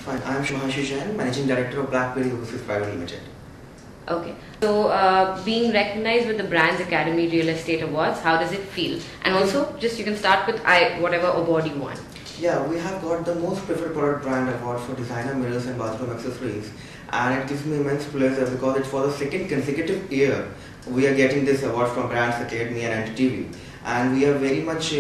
Fine. I am Shumanshu Jain, Managing Director of Blackberry Overseas Private Limited. Okay. So, being recognized with the Brands Academy Real Estate Awards, how does it feel? And also, just you can start with whatever award you want. Yeah, we have got the Most Preferred Product Brand Award for designer mirrors and bathroom accessories, and it gives me immense pleasure because it's for the second consecutive year we are getting this award from Brands Academy and NTTV. And we are very much,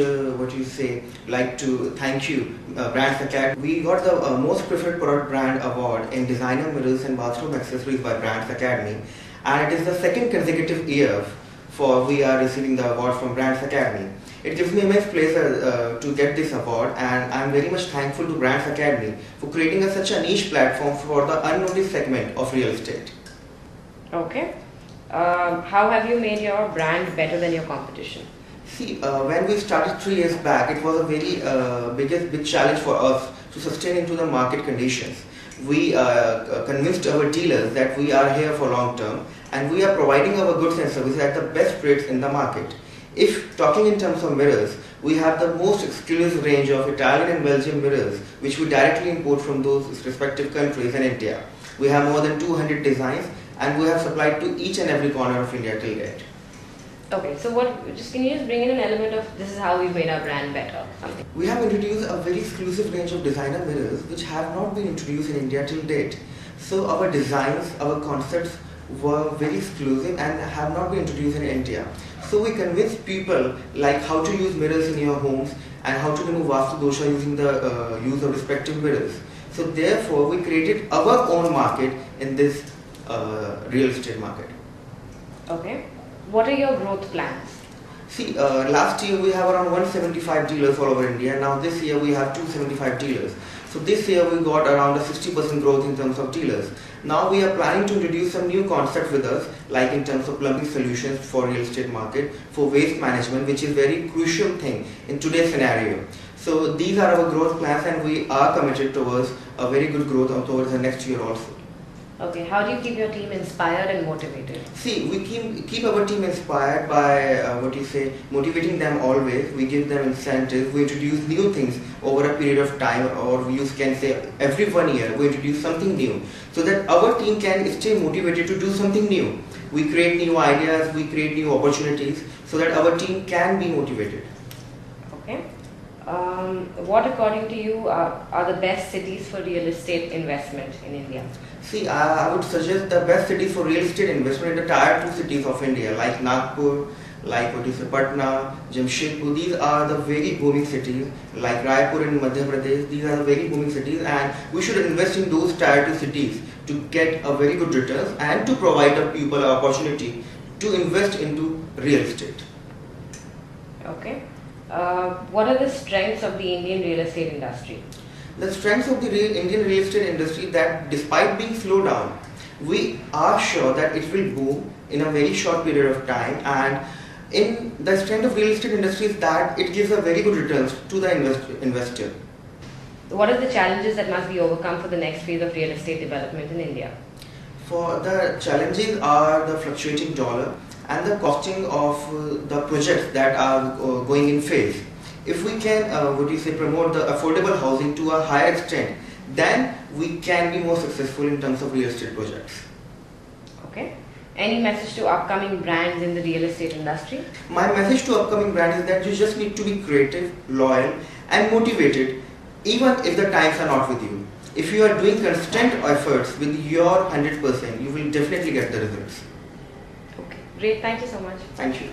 like to thank you, Brands Academy. We got the Most Preferred Product Brand Award in designer mirrors and bathroom accessories by Brands Academy, and it is the second consecutive year for we are receiving the award from Brands Academy. It gives me immense pleasure to get this award, and I am very much thankful to Brands Academy for creating such a niche platform for the unnoticed segment of real estate. Okay. How have you made your brand better than your competition? See, when we started 3 years back, it was a very big challenge for us to sustain into the market conditions. We convinced our dealers that we are here for long term and we are providing our goods and services at the best rates in the market. If talking in terms of mirrors, we have the most exclusive range of Italian and Belgian mirrors which we directly import from those respective countries in India. We have more than 200 designs and we have supplied to each and every corner of India till date. Okay, so can you just bring in an element of this is how we've made our brand better? Something. We have introduced a very exclusive range of designer mirrors which have not been introduced in India till date. So our designs, our concepts were very exclusive and have not been introduced in India. So we convinced people like how to use mirrors in your homes and how to remove Vastu Dosha using the use of respective mirrors. So therefore we created our own market in this real estate market. Okay. What are your growth plans? See, last year we have around 175 dealers all over India. Now this year we have 275 dealers. So this year we got around a 60% growth in terms of dealers. Now we are planning to introduce some new concepts with us, like in terms of plumbing solutions for real estate market, for waste management, which is very crucial thing in today's scenario. So these are our growth plans and we are committed towards a very good growth towards the next year also. Okay, how do you keep your team inspired and motivated? See, we keep our team inspired by motivating them always. We give them incentives. We introduce new things over a period of time, or you can say every 1 year we introduce something new, so that our team can stay motivated to do something new. We create new ideas, we create new opportunities, so that our team can be motivated. Okay. What according to you are the best cities for real estate investment in India? See, I would suggest the best cities for real estate investment in the tier 2 cities of India, like Nagpur, like Patna, Jamshedpur. These are the very booming cities, like Raipur in Madhya Pradesh. These are the very booming cities, and we should invest in those tier 2 cities to get a very good returns and to provide the people an opportunity to invest into real estate. Okay. What are the strengths of the Indian real estate industry? The strengths of the Indian real estate industry that despite being slowed down, we are sure that it will boom in a very short period of time, and in the strength of real estate industry is that it gives a very good returns to the investor. What are the challenges that must be overcome for the next phase of real estate development in India? For the challenges are the fluctuating dollar and the costing of the projects that are going in phase. If we can, promote the affordable housing to a higher extent, then we can be more successful in terms of real estate projects. Okay. Any message to upcoming brands in the real estate industry? My message to upcoming brands is that you just need to be creative, loyal, and motivated, even if the times are not with you. If you are doing constant efforts with your 100%, you will definitely get the results. Okay. Great. Thank you so much. Thank you.